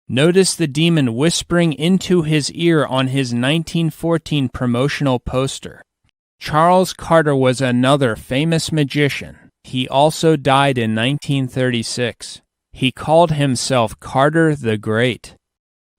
Notice the demon whispering into his ear on his 1914 promotional poster. Charles Carter was another famous magician. He also died in 1936. He called himself Carter the Great.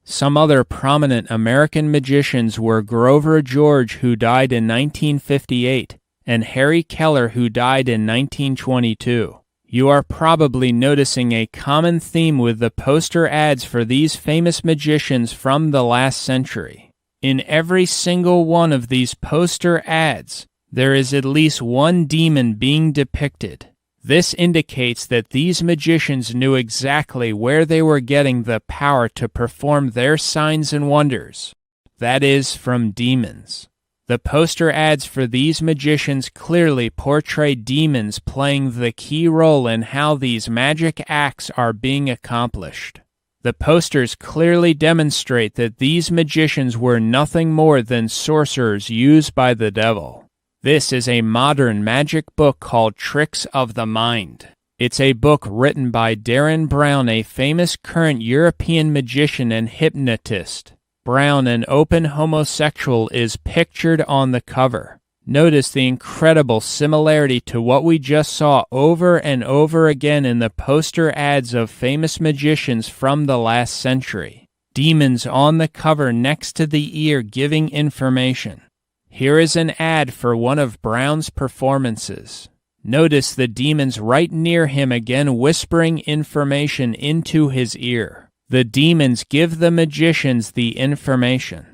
Some other prominent American magicians were Grover George, who died in 1958, and Harry Keller, who died in 1922. You are probably noticing a common theme with the poster ads for these famous magicians from the last century. In every single one of these poster ads, there is at least one demon being depicted. This indicates that these magicians knew exactly where they were getting the power to perform their signs and wonders. That is, from demons. The poster ads for these magicians clearly portray demons playing the key role in how these magic acts are being accomplished. The posters clearly demonstrate that these magicians were nothing more than sorcerers used by the devil. This is a modern magic book called Tricks of the Mind. It's a book written by Darren Brown, a famous current European magician and hypnotist. Brown, an open homosexual, is pictured on the cover. Notice the incredible similarity to what we just saw over and over again in the poster ads of famous magicians from the last century. Demons on the cover next to the ear giving information. Here is an ad for one of Brown's performances. Notice the demons right near him again whispering information into his ear. The demons give the magicians the information.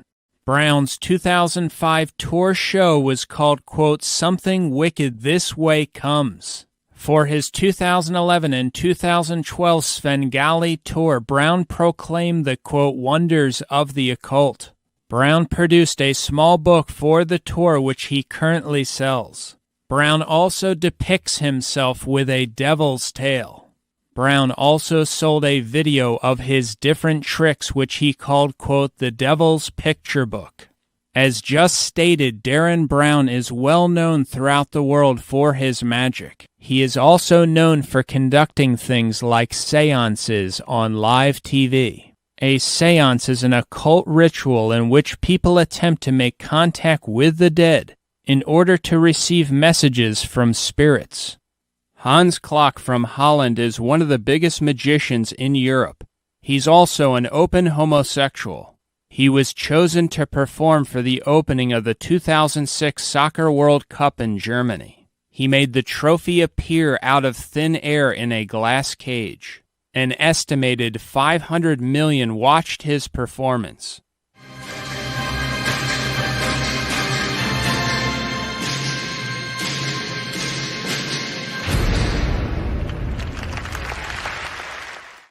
Brown's 2005 tour show was called, quote, Something Wicked This Way Comes. For his 2011 and 2012 Svengali tour, Brown proclaimed the, quote, wonders of the occult. Brown produced a small book for the tour which he currently sells. Brown also depicts himself with a devil's tail. Brown also sold a video of his different tricks which he called, quote, the Devil's Picture Book. As just stated, Darren Brown is well known throughout the world for his magic. He is also known for conducting things like seances on live TV. A seance is an occult ritual in which people attempt to make contact with the dead in order to receive messages from spirits. Hans Klok from Holland is one of the biggest magicians in Europe. He's also an open homosexual. He was chosen to perform for the opening of the 2006 Soccer World Cup in Germany. He made the trophy appear out of thin air in a glass cage. An estimated 500 million watched his performance.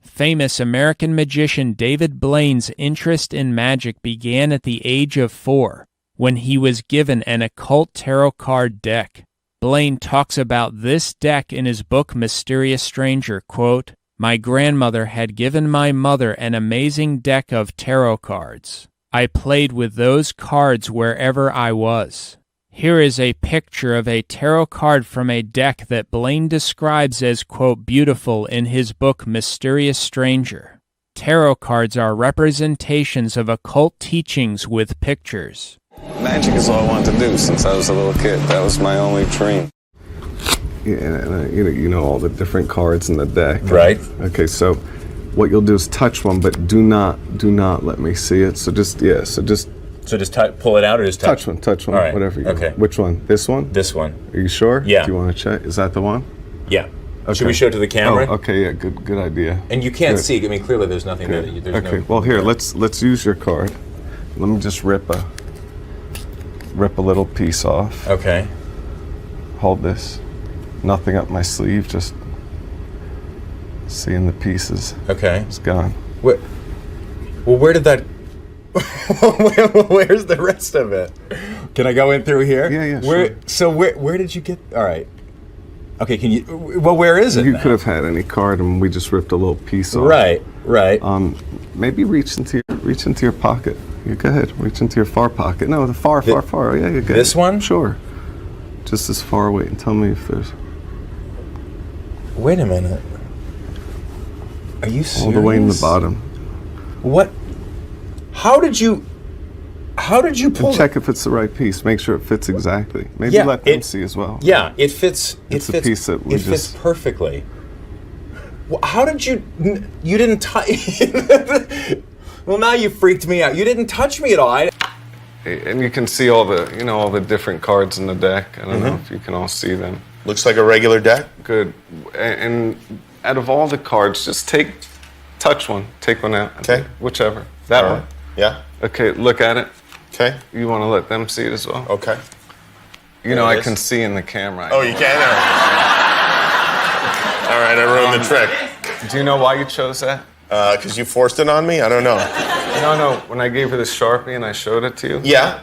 Famous American magician David Blaine's interest in magic began at the age of 4, when he was given an occult tarot card deck. Blaine talks about this deck in his book Mysterious Stranger, quote, My grandmother had given my mother an amazing deck of tarot cards. I played with those cards wherever I was. Here is a picture of a tarot card from a deck that Blaine describes as, quote, beautiful in his book Mysterious Stranger. Tarot cards are representations of occult teachings with pictures. Magic is all I wanted to do since I was a little kid. That was my only dream. Yeah, and you know all the different cards in the deck. Right. Okay, so what you'll do is touch one, but do not let me see it. So just pull it out or just touch? Touch one, all right. Whatever you okay. want. Which one? This one? This one. Are you sure? Yeah. Do you want to check? Is that the one? Yeah. Okay. Should we show it to the camera? Oh, okay, yeah, good idea. And you can't see, I mean, clearly there's nothing there. Okay, well here, let's use your card. Let me just rip a little piece off. Okay. Hold this. Nothing up my sleeve, just seeing the pieces. Okay. It's gone. Well, where did that... Where's the rest of it? Can I go in through here? Yeah, sure. So where did you get... All right. Okay, can you... Well, where is it You now? could have had any card, and we just ripped a little piece off. Right. Maybe reach into your pocket. You go ahead, reach into your far pocket. No, the far. Yeah, you're good. This one? Sure. Just as far away, and tell me if there's... Wait a minute. Are you serious? All the way in the bottom. What? How did you pull And check if it's the right piece. Make sure it fits exactly. Maybe let them see as well. Yeah, it fits. It's a piece that it fits perfectly. Well, how did you didn't touch? Well, now you freaked me out. You didn't touch me at all. And you can see all the different cards in the deck. I don't know if you can all see them. Looks like a regular deck. Good. And out of all the cards, just touch one. Take one out. Okay. Whichever. That one. Yeah. Okay, look at it. Okay. You want to let them see it as well? Okay. I can see in the camera. Oh, you can? All right, I ruined the trick. Do you know why you chose that? Because you forced it on me? I don't know. No. When I gave her the Sharpie and I showed it to you. Yeah.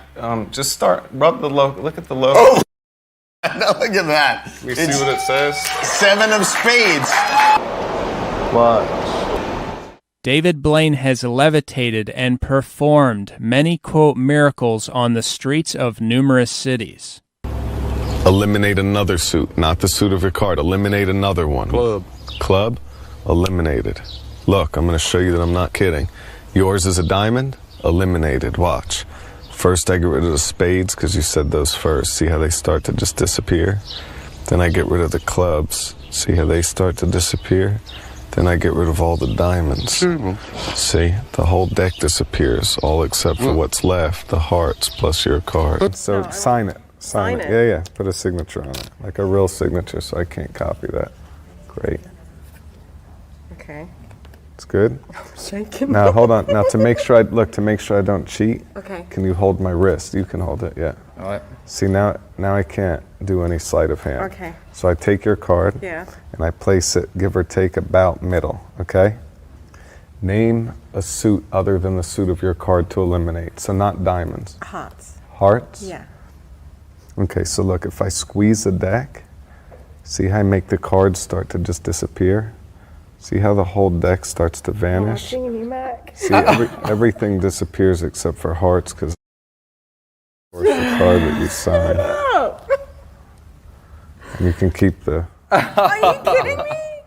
Just rub the logo. Look at the logo. Oh, now look at that. You see what it says? 7 of spades. What? David Blaine has levitated and performed many, quote, miracles on the streets of numerous cities. Eliminate another suit, not the suit of your card. Eliminate another one. Club? Eliminated. Look, I'm going to show you that I'm not kidding. Yours is a diamond? Eliminated. Watch. First, I get rid of the spades because you said those first. See how they start to just disappear? Then I get rid of the clubs. See how they start to disappear? Then I get rid of all the diamonds. See, the whole deck disappears, all except for what's left, the hearts plus your card. So sign it. Sign it. Yeah. Put a signature on it, like a real signature, so I can't copy that. Great. Okay. It's good. I'm shaking. Now hold on. Now to make sure I don't cheat. Okay. Can you hold my wrist? You can hold it. Yeah. All right. See now I can't do any sleight of hand. Okay. So I take your card. Yeah. And I place it, give or take, about middle. Okay. Name a suit other than the suit of your card to eliminate. So not diamonds. Hearts. Hearts? Yeah. Okay, so look, if I squeeze the deck, see how I make the cards start to just disappear? See how the whole deck starts to vanish? Oh, you, Mac. See, everything disappears except for hearts, because the card that you sign. And you can keep the... Are you kidding me?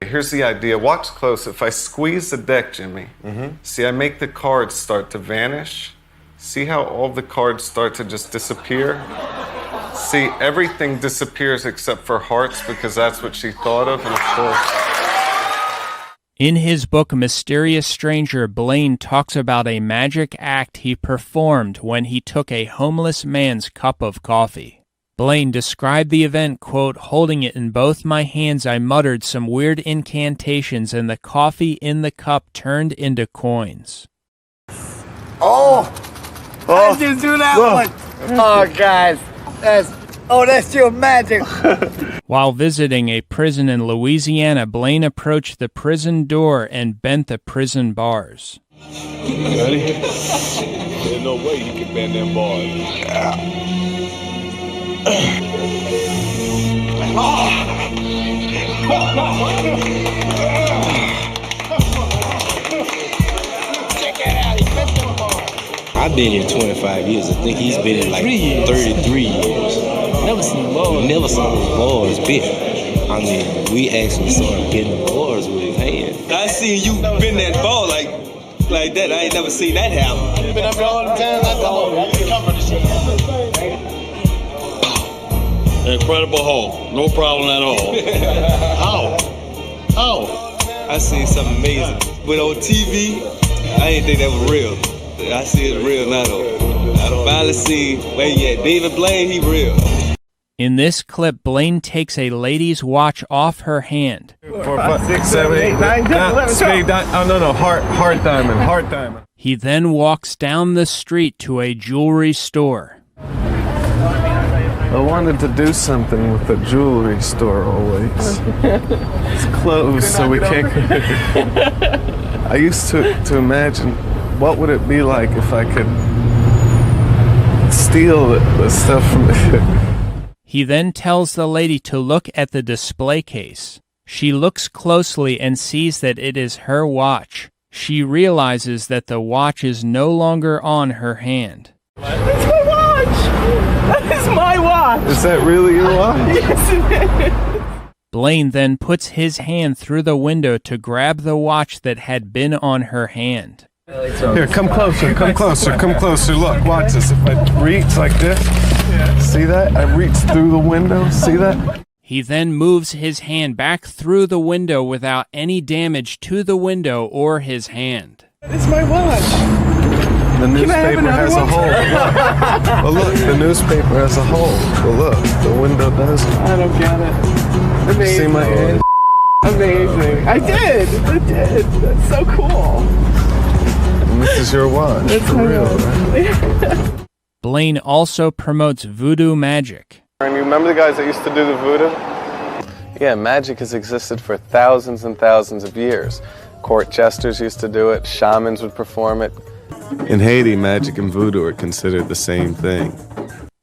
Here's the idea. Watch close. If I squeeze the deck, Jimmy, see, I make the cards start to vanish. See how all the cards start to just disappear? See, everything disappears except for hearts because that's what she thought of, and of course. In his book Mysterious Stranger, Blaine talks about a magic act he performed when he took a homeless man's cup of coffee. Blaine described the event, quote, holding it in both my hands, I muttered some weird incantations and the coffee in the cup turned into coins. Oh! How'd you do that one? Oh, guys, that's your magic. While visiting a prison in Louisiana, Blaine approached the prison door and bent the prison bars. Ready? There's no way you can bend them bars. I've been here 25 years. I think he's been in like 33 years. Never seen bars. Never saw those bars bit. I mean, we actually started getting the bars with his hand. I seen you bend that ball like that. I ain't never seen that happen. Been up here all the time. I come for the shit. Incredible hole. No problem at all. How? I seen something amazing. But on TV, I didn't think that was real. I see it real now though. I finally see where he at. David Blaine, he real. In this clip, Blaine takes a lady's watch off her hand. 4, 5, 6, 7, 8, 9, 10, 11, 12. Heart diamond. He then walks down the street to a jewelry store. I wanted to do something with the jewelry store always. It's closed, so we can't. I used to imagine what would it be like if I could steal the stuff from it. He then tells the lady to look at the display case. She looks closely and sees that it is her watch. She realizes that the watch is no longer on her hand. That's my watch! That is my watch! Is that really your watch? Yes, it is. Blaine then puts his hand through the window to grab the watch that had been on her hand. Here, come closer, come closer, come closer. Look, watch this. If I reach like this, see that? I reach through the window, see that? He then moves his hand back through the window without any damage to the window or his hand. It's my watch. The newspaper has a hole. Well, look, the newspaper has a hole. Well, look, the window does. I don't get it. Amazing. See my hand? Amazing. I did. That's so cool. And this is your watch, for real, right? Blaine also promotes voodoo magic. And you remember the guys that used to do the voodoo? Yeah, magic has existed for thousands and thousands of years. Court jesters used to do it, shamans would perform it. In Haiti, magic and voodoo are considered the same thing.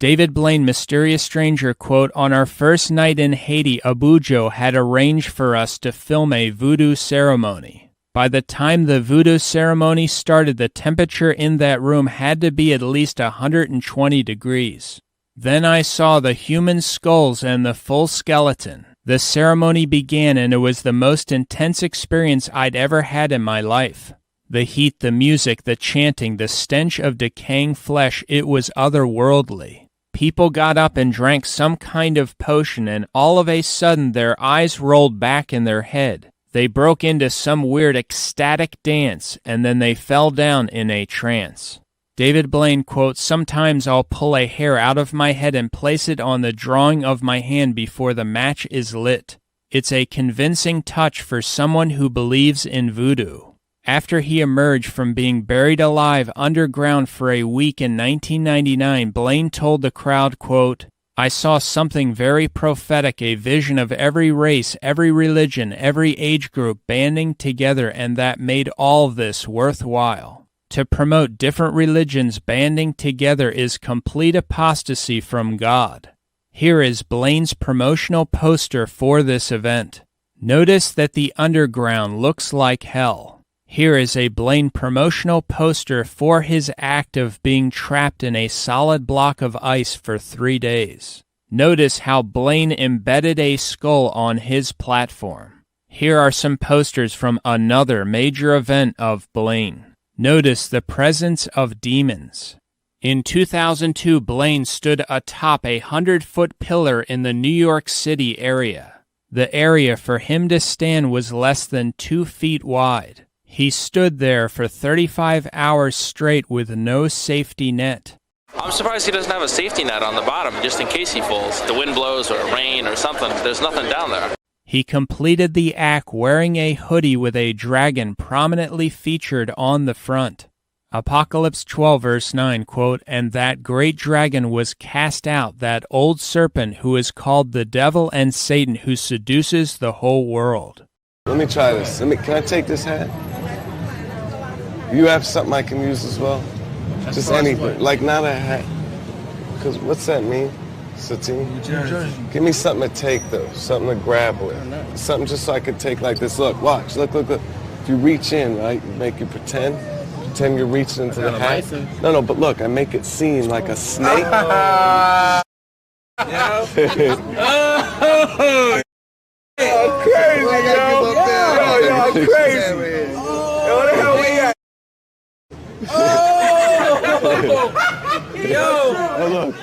David Blaine, Mysterious Stranger, quote, "On our first night in Haiti, Abujo had arranged for us to film a voodoo ceremony. By the time the voodoo ceremony started, the temperature in that room had to be at least 120 degrees. Then I saw the human skulls and the full skeleton. The ceremony began, and it was the most intense experience I'd ever had in my life. The heat, the music, the chanting, the stench of decaying flesh, it was otherworldly. People got up and drank some kind of potion, and all of a sudden their eyes rolled back in their head. They broke into some weird ecstatic dance, and then they fell down in a trance." David Blaine quotes, "Sometimes I'll pull a hair out of my head and place it on the drawing of my hand before the match is lit. It's a convincing touch for someone who believes in voodoo." After he emerged from being buried alive underground for a week in 1999, Blaine told the crowd, quote, "I saw something very prophetic, a vision of every race, every religion, every age group banding together, and that made all this worthwhile. To promote different religions banding together is complete apostasy from God." Here is Blaine's promotional poster for this event. Notice that the underground looks like hell. Here is a Blaine promotional poster for his act of being trapped in a solid block of ice for 3 days. Notice how Blaine embedded a skull on his platform. Here are some posters from another major event of Blaine. Notice the presence of demons. In 2002, Blaine stood atop a 100-foot pillar in the New York City area. The area for him to stand was less than 2 feet wide. He stood there for 35 hours straight with no safety net. I'm surprised he doesn't have a safety net on the bottom, just in case he falls. The wind blows or rain or something. There's nothing down there. He completed the act wearing a hoodie with a dragon prominently featured on the front. Apocalypse 12 verse 9, quote, "And that great dragon was cast out, that old serpent who is called the devil and Satan, who seduces the whole world." Let me try this. Can I take this hat? You have something I can use as well? Just anything. Like not a hat. Because what's that mean? Satine? Give me something to take though. Something to grab with. Something just so I could take like this. Look, watch. Look. If you reach in, right, you make you pretend you're reaching into the hat. No, but look, I make it seem like a snake. Oh, crazy, yo! Crazy! Yo, what the hell we at? Oh! Yo!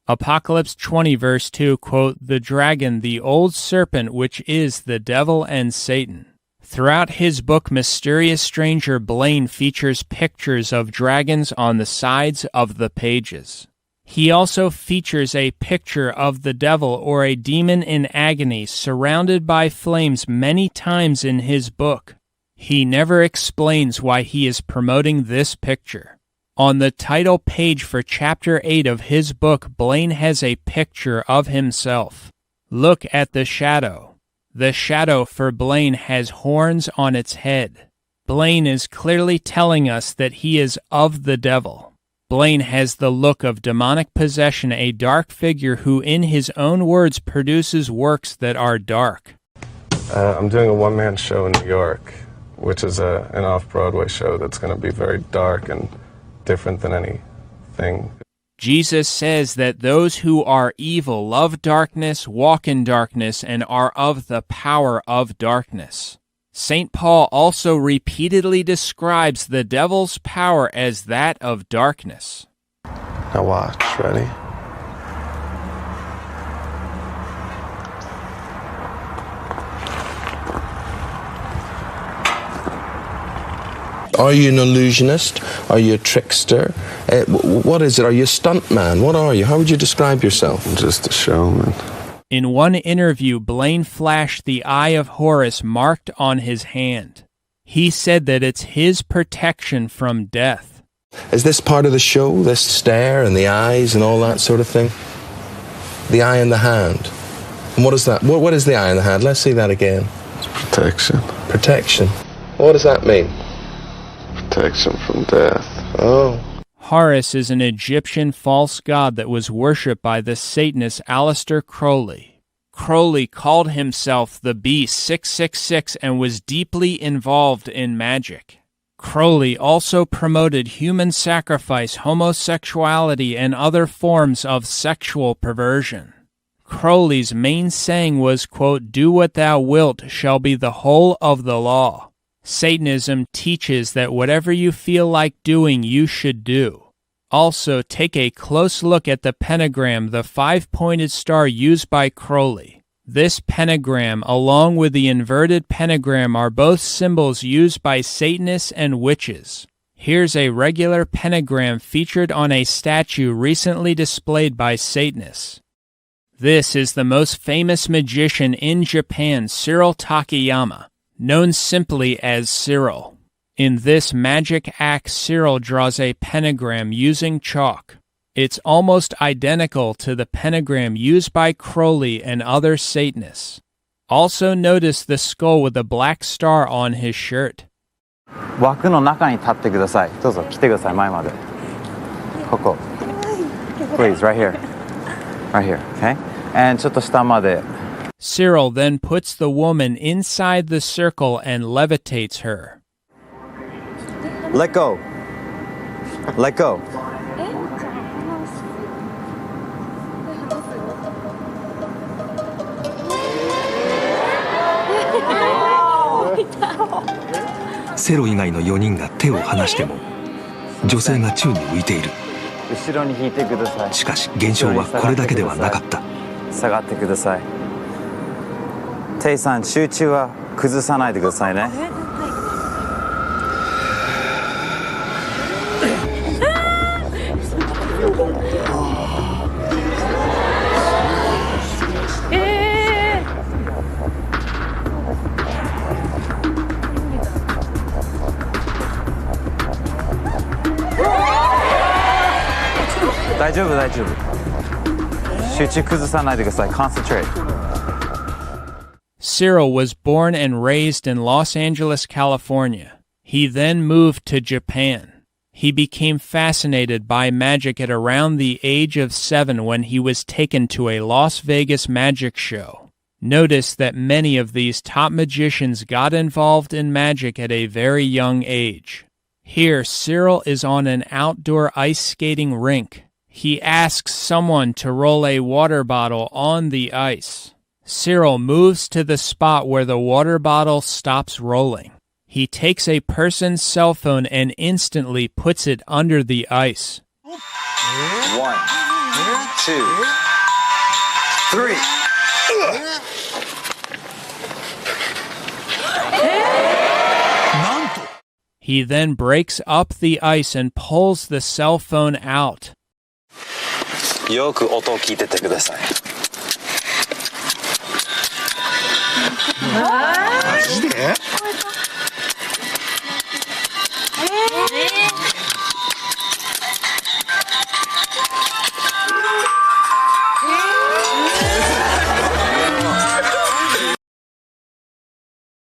Apocalypse 20 verse 2, quote, "The dragon, the old serpent, which is the devil and Satan." Throughout his book Mysterious Stranger, Blaine features pictures of dragons on the sides of the pages. He also features a picture of the devil or a demon in agony surrounded by flames many times in his book. He never explains why he is promoting this picture. On the title page for Chapter 8 of his book, Blaine has a picture of himself. Look at the shadow. The shadow for Blaine has horns on its head. Blaine is clearly telling us that he is of the devil. Blaine has the look of demonic possession, a dark figure who, in his own words, produces works that are dark. I'm doing a one-man show in New York, which is an off-Broadway show that's going to be very dark and different than anything. Jesus says that those who are evil love darkness, walk in darkness, and are of the power of darkness. St. Paul also repeatedly describes the devil's power as that of darkness. Now watch, ready? Are you an illusionist? Are you a trickster? What is it? Are you a stuntman? What are you? How would you describe yourself? I'm just a showman. In one interview, Blaine flashed the Eye of Horus marked on his hand. He said that it's his protection from death. Is this part of the show, this stare and the eyes and all that sort of thing? The eye in the hand. And what is that? What is the eye in the hand? Let's see that again. It's protection. Protection. What does that mean? Protection from death. Oh. Horus is an Egyptian false god that was worshipped by the Satanist Aleister Crowley. Crowley called himself the Beast 666 and was deeply involved in magic. Crowley also promoted human sacrifice, homosexuality, and other forms of sexual perversion. Crowley's main saying was, quote, "Do what thou wilt shall be the whole of the law." Satanism teaches that whatever you feel like doing, you should do. Also, take a close look at the pentagram, the five-pointed star used by Crowley. This pentagram, along with the inverted pentagram, are both symbols used by Satanists and witches. Here's a regular pentagram featured on a statue recently displayed by Satanists. This is the most famous magician in Japan, Cyril Takayama, known simply as Cyril. In this magic act, Cyril draws a pentagram using chalk. It's almost identical to the pentagram used by Crowley and other Satanists. Also notice the skull with a black star on his shirt. 枠の中に立ってください。どうぞ来てください、前まで。ここ。Please, right here. Right here, okay? And ちょっと下まで。Cyril then puts the woman inside the circle and levitates her. Let go. Let go. Cyril 以外の4人が手を離しても女性が宙に浮いている。後ろに引いてください。しかし現象はこれだけではなかった。下がってください。テイさん、集中は崩さないでくださいね。大丈夫大丈夫。集中崩さないでください。Concentrate. Cyril was born and raised in Los Angeles, California. He then moved to Japan. He became fascinated by magic at around the age of 7 when he was taken to a Las Vegas magic show. Notice that many of these top magicians got involved in magic at a very young age. Here, Cyril is on an outdoor ice skating rink. He asks someone to roll a water bottle on the ice. Cyril moves to the spot where the water bottle stops rolling. He takes a person's cell phone and instantly puts it under the ice. 1, 2, 3. He then breaks up the ice and pulls the cell phone out. よく音を聞いててください。マジで？